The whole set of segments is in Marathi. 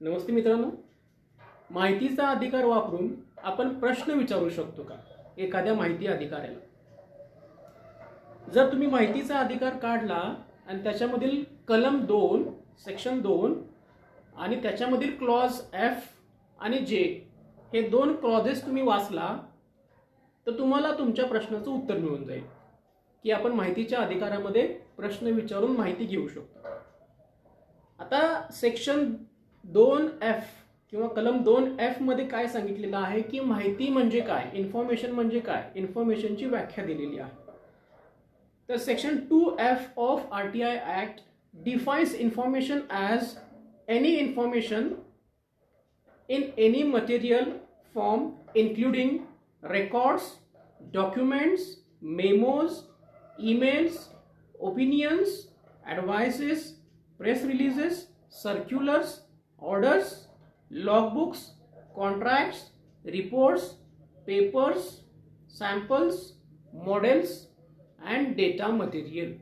नमस्ते मित्रांनो, माहितीचा अधिकार वापरून आपण प्रश्न विचारू शकतो का एखाद्या माहिती अधिकाऱ्याला? जर तुम्ही माहितीचा अधिकार काढला आणि त्याच्यामधील कलम 2 सेक्शन 2 आणि त्याच्यामधील क्लॉज एफ आणि जे हे दोन क्लॉजेस तुम्ही वाचला तर तुम्हाला तुमच्या प्रश्नाचं उत्तर मिळून जाईल की आपण माहितीच्या अधिकारामध्ये प्रश्न विचारून माहिती घेऊ शकतो. आता सेक्शन 2F किंवा कलम 2F मध्ये काय सांगितलेलं आहे की माहिती म्हणजे काय, इन्फॉर्मेशन म्हणजे काय, इन्फॉर्मेशनची व्याख्या दिलेली आहे. तर section 2F of RTI act defines information as any information in any material form including records, documents, memos, emails, opinions, advices, press releases, circulars, orders, logbooks, contracts, reports, papers, samples, models and data material.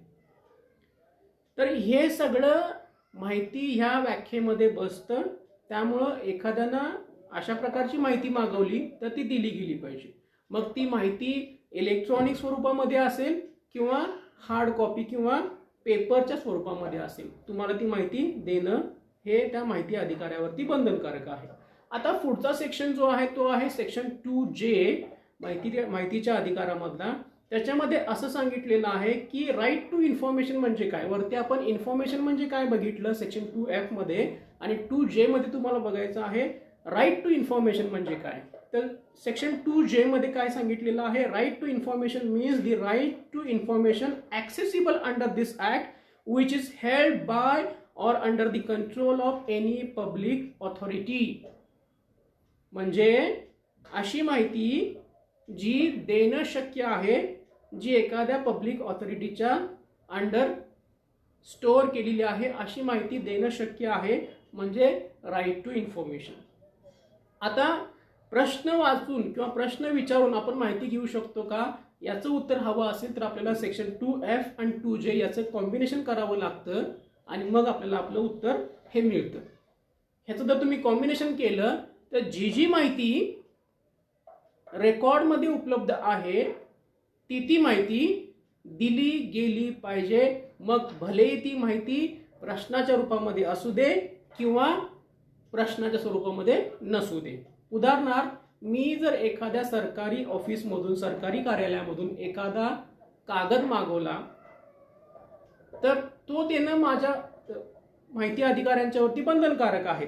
तर हे सगळं माहिती ह्या व्याख्येमध्ये बसतं. त्यामुळं एखाद्यानं अशा प्रकारची माहिती मागवली तर ती दिली गेली पाहिजे. मग ती माहिती इलेक्ट्रॉनिक स्वरूपामध्ये असेल किंवा हार्ड कॉपी किंवा पेपरच्या स्वरूपामध्ये असेल, तुम्हाला ती माहिती देणं हे त्या माहिती अधिकाऱ्यावरती बंधनकारक आहे. आता पुढचा सेक्शन जो आहे तो आहे सेक्शन 2J माहितीच्या अधिकारामधला. त्याच्यामध्ये असं सांगितलेलं आहे की राईट टू इन्फॉर्मेशन म्हणजे काय. वरती आपण इन्फॉर्मेशन म्हणजे काय बघितलं सेक्शन 2F मध्ये, आणि 2J मध्ये तुम्हाला बघायचं आहे राईट टू इन्फॉर्मेशन म्हणजे काय. तर सेक्शन 2J मध्ये काय सांगितलेलं आहे, right to information means the right to information accessible under this act which is held by or under the control of any public authority. म्हणजे अशी माहिती जी देणं शक्य आहे, जी एखाद्या पब्लिक ऑथॉरिटीच्या अंडर स्टोअर केलेली आहे, अशी माहिती देणं शक्य आहे, म्हणजे राईट टू इन्फॉर्मेशन. आता प्रश्न वाचून किंवा प्रश्न विचारून आपण माहिती घेऊ शकतो का, याचं उत्तर हवं असेल तर आपल्याला सेक्शन 2F आणि 2J याचं कॉम्बिनेशन करावं लागतं आणि मग आपल्याला आपलं उत्तर हे मिळतं. ह्याचं जर तुम्ही कॉम्बिनेशन केलं तर जी माहिती रेकॉर्डमध्ये उपलब्ध आहे ती माहिती दिली गेली पाहिजे. मग भले ती माहिती प्रश्नाच्या रूपामध्ये असू दे किंवा प्रश्नाच्या स्वरूपामध्ये नसू दे. उदाहरणार्थ, मी जर एखाद्या सरकारी ऑफिसमधून, सरकारी कार्यालयामधून एखादा कागद मागवला तर तो देणं माझ्या माहिती अधिकाऱ्यांच्यावरती बंधनकारक आहे.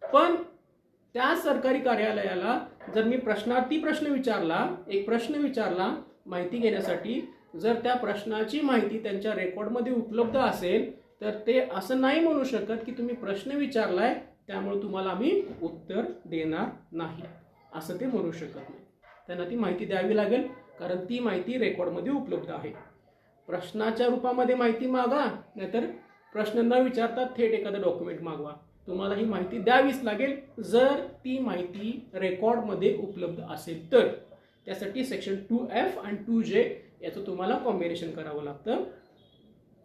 पण त्या सरकारी कार्यालयाला जर मी प्रश्नार्थी प्रश्न विचारला, एक प्रश्न विचारला माहिती घेण्यासाठी, जर त्या प्रश्नाची माहिती त्यांच्या रेकॉर्डमध्ये उपलब्ध असेल तर ते असं नाही म्हणू शकत की तुम्ही प्रश्न विचारलाय त्यामुळे तुम्हाला आम्ही उत्तर देणार नाही, असं ते म्हणू शकत नाही. त्यांना ती माहिती द्यावी लागेल कारण ती माहिती रेकॉर्डमध्ये उपलब्ध आहे. प्रश्नाच्या रूपामध्ये माहिती मागा, नाहीतर प्रश्न न विचारता थेट एखादं डॉक्युमेंट मागवा. तुम्हाला ही माहिती द्यावीच लागेल जर ती माहिती रेकॉर्डमध्ये उपलब्ध असेल तर. त्यासाठी सेक्शन 2F आणि 2J याचं तुम्हाला कॉम्बिनेशन करावं लागतं,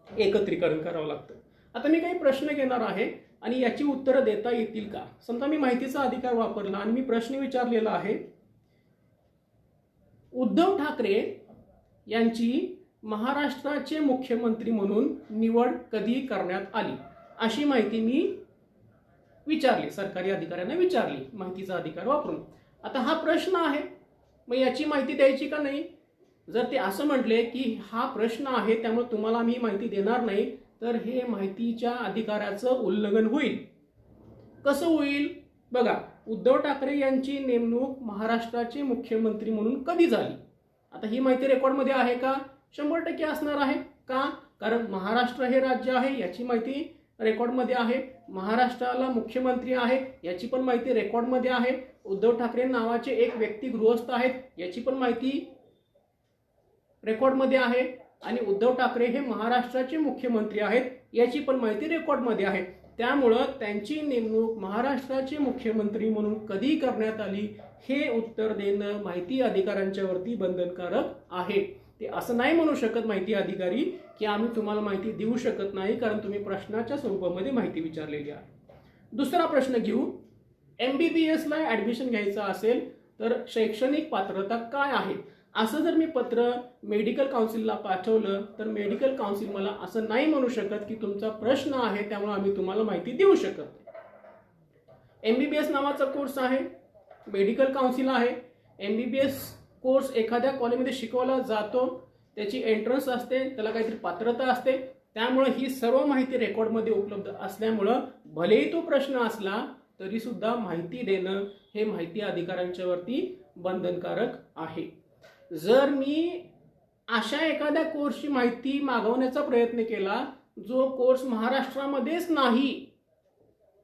एकत्रीकरण करावं लागतं. आता मी काही प्रश्न घेणार आहे आणि याची उत्तरं देता येतील का. समजा मी माहितीचा अधिकार वापरला आणि मी प्रश्न विचारलेला आहे, उद्धव ठाकरे यांची महाराष्ट्राचे मुख्यमंत्री म्हणून निवड कधी करण्यात आली, अशी माहिती मी विचारली, सरकारी अधिकाऱ्यांना विचारली माहितीचा अधिकार वापरून. आता हा प्रश्न आहे, मग याची माहिती द्यायची का नाही. जर ते असं म्हटले की हा प्रश्न आहे त्यामुळे तुम्हाला मी माहिती देणार नाही, तर हे माहितीच्या अधिकाराचं उल्लंघन होईल. कसं होईल बघा, उद्धव ठाकरे यांची नेमणूक महाराष्ट्राचे मुख्यमंत्री म्हणून कधी झाली. आता ही माहिती रेकॉर्डमध्ये आहे का, 100% असणार आहे. का, कारण महाराष्ट्र हे राज्य आहे याची माहिती रेकॉर्डमध्ये आहे, महाराष्ट्राला मुख्यमंत्री आहे याची पण माहिती रेकॉर्डमध्ये आहे, उद्धव ठाकरे नावाचे एक व्यक्ती गृहस्थ आहेत याची पण माहिती रेकॉर्डमध्ये आहे, आणि उद्धव ठाकरे हे महाराष्ट्राचे मुख्यमंत्री आहेत याची पण माहिती रेकॉर्डमध्ये आहे. त्यामुळं त्यांची नेमणूक महाराष्ट्राचे मुख्यमंत्री म्हणून कधी करण्यात आली हे उत्तर देणं माहिती अधिकाऱ्यांच्यावरती बंधनकारक आहे. ते असं नाही म्हणू शकत माहिती अधिकारी की आम्ही तुम्हाला माहिती देऊ शकत नाही कारण तुम्ही प्रश्नाच्या स्वरूपामध्ये माहिती विचारलेली आहे. दुसरा प्रश्न घेऊ. MBBS ला ऍडमिशन घ्यायचं असेल तर शैक्षणिक पात्रता काय आहे? असं जर मी पत्र मेडिकल काउन्सिलला पाठवलं तर मेडिकल काउन्सिल मला असं नाही म्हणू शकत की तुमचा प्रश्न आहे त्यामुळे आम्ही तुम्हाला माहिती देऊ शकत नाही. MBBS नावाचा कोर्स आहे, मेडिकल काउन्सिल आहे. MBBS कोर्स एखाद्या कॉलेजमध्ये शिकवला जातो, त्याची एंट्रन्स असते, त्याला काहीतरी पात्रता असते. त्यामुळे ही सर्व माहिती रेकॉर्डमध्ये उपलब्ध असल्यामुळं भलेही तो प्रश्न असला तरी सुद्धा माहिती देणं हे माहिती अधिकाऱ्यांच्या वरती बंधनकारक आहे. जर मी अशा एखाद्या कोर्सची माहिती मागवण्याचा प्रयत्न केला जो कोर्स महाराष्ट्रामध्येच नाही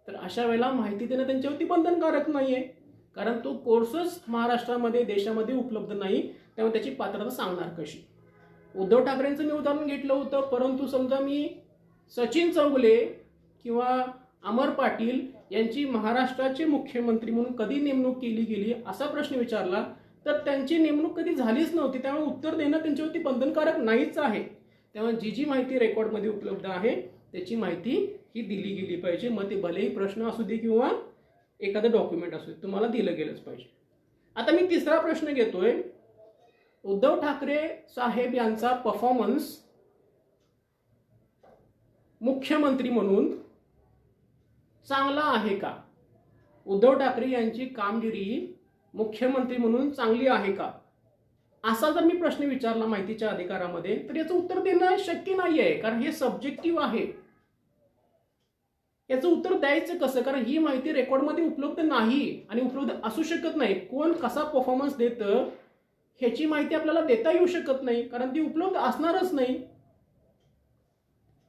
तर अशा वेळेला माहिती देणं त्यांच्यावरती बंधनकारक नाहीये, कारण तो कोर्सच महाराष्ट्रामध्ये देशामध्ये उपलब्ध नाही. त्यामुळे त्याची पात्रता सांगणार कशी? उद्धव ठाकरेंचं मी उदाहरण घेतलं होतं, परंतु समजा मी सचिन चौगुले किंवा अमर पाटील यांची महाराष्ट्राचे मुख्यमंत्री म्हणून कधी नेमणूक केली गेली असा प्रश्न विचारला तर त्यांची नेमणूक कधी झालीच नव्हती. त्यामुळे उत्तर देणं त्यांच्यावरती बंधनकारक नाहीच आहे. त्यामुळे जी माहिती रेकॉर्डमध्ये उपलब्ध आहे त्याची माहिती ही दिली गेली पाहिजे. मग ते भलेही प्रश्न असू दे किंवा एखादं डॉक्युमेंट असू दे, तुम्हाला दिलं गेलंच पाहिजे. आता मी तिसरा प्रश्न घेतोय. उद्धव ठाकरे साहेब यांचा परफॉर्मन्स मुख्यमंत्री म्हणून चांगला आहे का? उद्धव ठाकरे यांची कामगिरी मुख्यमंत्री म्हणून चांगली आहे का? असा जर मी प्रश्न विचारला माहितीच्या अधिकारामध्ये तर याचं उत्तर देणं शक्य नाहीये, कारण हे सब्जेक्टिव्ह आहे. याचं उत्तर द्यायचं कसं? कारण ही माहिती रेकॉर्डमध्ये उपलब्ध नाही आणि उपलब्ध असू शकत नाही. कोण कसा परफॉर्मन्स देतं ह्याची माहिती आपल्याला देता येऊ शकत नाही, कारण ती उपलब्ध असणारच नाही.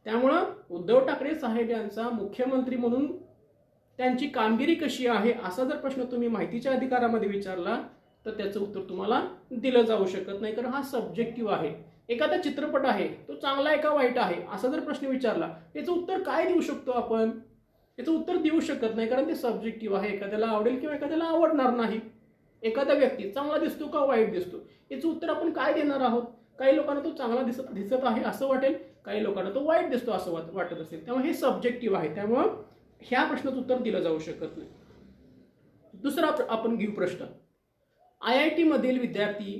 त्यामुळं उद्धव ठाकरे साहेब यांचा मुख्यमंत्री म्हणून त्यांची कामगिरी कशी आहे असा जर प्रश्न तुम्ही माहितीच्या अधिकारामध्ये विचारला तर त्याचं उत्तर तुम्हाला दिलं जाऊ शकत नाही, कारण हा सब्जेक्टिव्ह आहे. एखादा चित्रपट आहे तो चांगला आहे का वाईट आहे असा जर प्रश्न विचारला याचं उत्तर काय देऊ शकतो आपण? याचं उत्तर देऊ शकत नाही, कारण ते सब्जेक्टिव्ह आहे. एखाद्याला आवडेल किंवा एखाद्याला आवडणार नाही. एखादा व्यक्ती चांगला दिसतो का वाईट दिसतो याचं उत्तर आपण काय देणार आहोत? काही लोकांना तो चांगला दिसत आहे असं वाटेल, काही लोकांना तो वाईट दिसतो असं वाटत असेल. त्यामुळे हे सब्जेक्टिव्ह आहे. त्यामुळं ह्या प्रश्नाचं उत्तर दिलं जाऊ शकत नाही. दुसरा आपण घेऊ प्रश्न. IIT मधील विद्यार्थी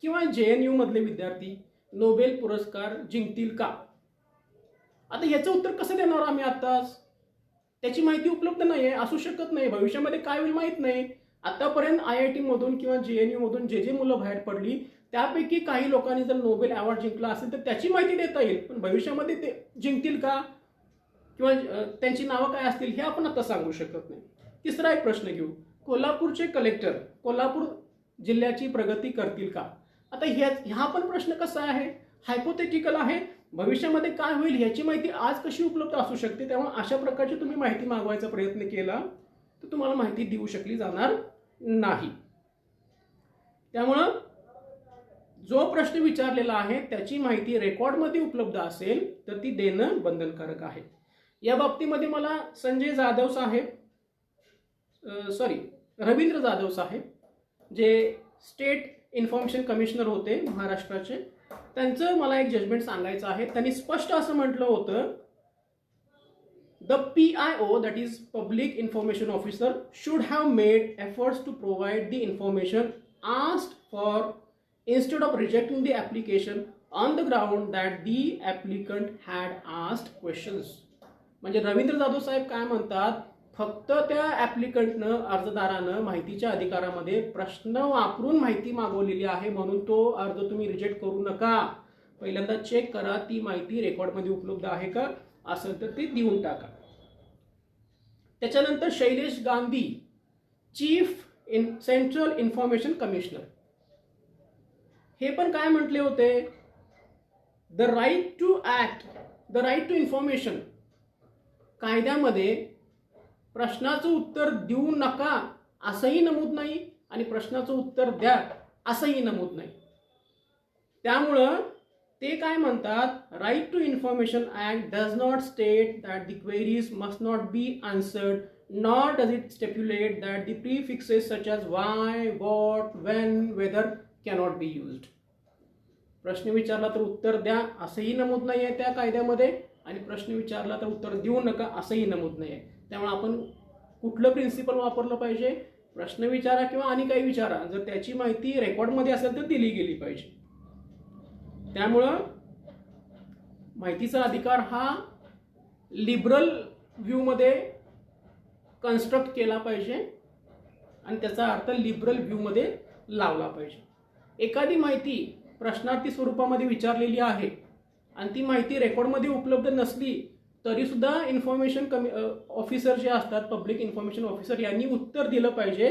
किंवा JNU मधले विद्यार्थी नोबेल पुरस्कार जिंकतील का? आता याचं उत्तर कसं देणार आम्ही आताच? त्याची माहिती उपलब्ध नाहीये, असू शकत नाही. भविष्यामध्ये काय होईल माहित नाही. आतापर्यंत IIT मधून किंवा JNU मधून जे मुलं बाहेर पडली त्यापैकी काही लोकांनी जर नोबेल अवॉर्ड जिंकला असेल तर त्याची माहिती देता येईल, पण भविष्यामध्ये ते जिंकतील का किंवा त्यांची नावं काय असतील हे आपण आता सांगू शकत नाही. तिसरा एक प्रश्न घेऊ. कोल्हापूरचे कलेक्टर कोल्हापूर जिल्ह्याची प्रगती करतील का? आता ह्या पण प्रश्न कसा आहे? हायपोथेटिकल आहे. भविष्यामध्ये काय होईल ह्याची माहिती आज कशी उपलब्ध असू शकते. त्यामुळे अशा प्रकारची तुम्ही माहिती मागवायचा प्रयत्न केला तर तुम्हाला माहिती देऊ शकली जाणार नाही. त्यामुळं जो प्रश्न विचारलेला आहे त्याची माहिती रेकॉर्डमध्ये उपलब्ध असेल तर ती देणं बंधनकारक आहे. या बाबतीमध्ये मला संजय जाधव साहेब रवींद्र जाधव साहेब जे स्टेट इन्फॉर्मेशन कमिशनर होते महाराष्ट्राचे, त्यांचं मला एक जजमेंट सांगायचं आहे. त्यांनी स्पष्ट असं म्हटलं होतं, the PIO that is Public Information Officer should have made efforts to provide the information asked for instead of rejecting the application on the ground that the applicant had asked questions. म्हणजे रवींद्र जाधव साहेब काय म्हणतात, फक्त त्या ऍप्लिकंटनं अर्जदारानं माहितीच्या अधिकारामध्ये प्रश्न वापरून माहिती मागवलेली आहे म्हणून तो अर्ज तुम्ही रिजेक्ट करू नका. पहिल्यांदा चेक करा ती माहिती रेकॉर्डमध्ये उपलब्ध आहे का, असेल तर ते देऊन टाका. त्याच्यानंतर Shailesh Gandhi chief central information commissioner, हे पण काय म्हटले होते, the right to act, the right to information, कायद्यामध्ये प्रश्नाचं उत्तर देऊ नका असंही नमूद नाही आणि प्रश्नाचं उत्तर द्या असंही नमूद नाही. त्यामुळं ते काय म्हणतात, right to information act does not state that the queries must not be answered not does it stipulate that the prefixes such as why, what, when, whether cannot be used. प्रश्न विचारला तर उत्तर द्या असंही नमूद नाहीये त्या कायद्यामध्ये आणि प्रश्न विचारला तर उत्तर देऊ नका असंही नमूद नाहीये. त्यामुळे आपण कुठलं प्रिन्सिपल वापरलं पाहिजे, प्रश्न विचारा किंवा आणि काही विचारा, जर त्याची माहिती रेकॉर्डमध्ये असेल तर दिली गेली पाहिजे. त्यामुळं माहितीचा अधिकार हा लिबरल व्ह्यूमध्ये कन्स्ट्रक्ट केला पाहिजे आणि त्याचा अर्थ लिबरल व्ह्यूमध्ये लावला पाहिजे. एखादी माहिती प्रश्नार्थी स्वरूपामध्ये विचारलेली आहे आणि ती माहिती रेकॉर्डमध्ये उपलब्ध नसली तरी सुद्धा इन्फॉर्मेशन ऑफिसर जे असतात, पब्लिक इन्फॉर्मेशन ऑफिसर, यांनी उत्तर दिलं पाहिजे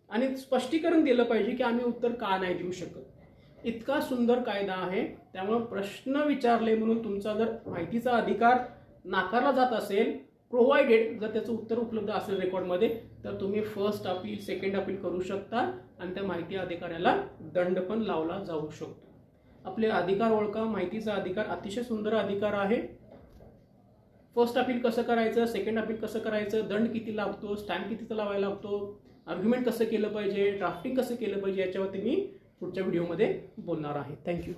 आणि स्पष्टीकरण दिलं पाहिजे की आम्ही उत्तर का नाही देऊ शकत. इतका सुंदर कायदा आहे. त्यामुळे प्रश्न विचारले म्हणून तुमचा जर माहितीचा अधिकार नाकारला जात असेल, प्रोव्हाइडेड जर त्याचं उत्तर उपलब्ध असेल रेकॉर्डमध्ये, तर तुम्ही फर्स्ट अपील, सेकंड अपील करू शकता आणि त्या माहिती अधिकाऱ्याला दंड पण लावला जाऊ शकतो. आपले अधिकार ओळखा. माहितीचा अधिकार अतिशय सुंदर अधिकार आहे. फर्स्ट अपील कसं करायचं, सेकंड अपील कसं करायचं, दंड किती लागतो, स्टॅम्प कितीचा लावायला लागतो, आर्ग्युमेंट कसं केलं पाहिजे, ड्राफ्टिंग कसं केलं पाहिजे, याच्यावरती मी पुढच्या व्हिडिओमध्ये बोलणार आहे. थँक्यू.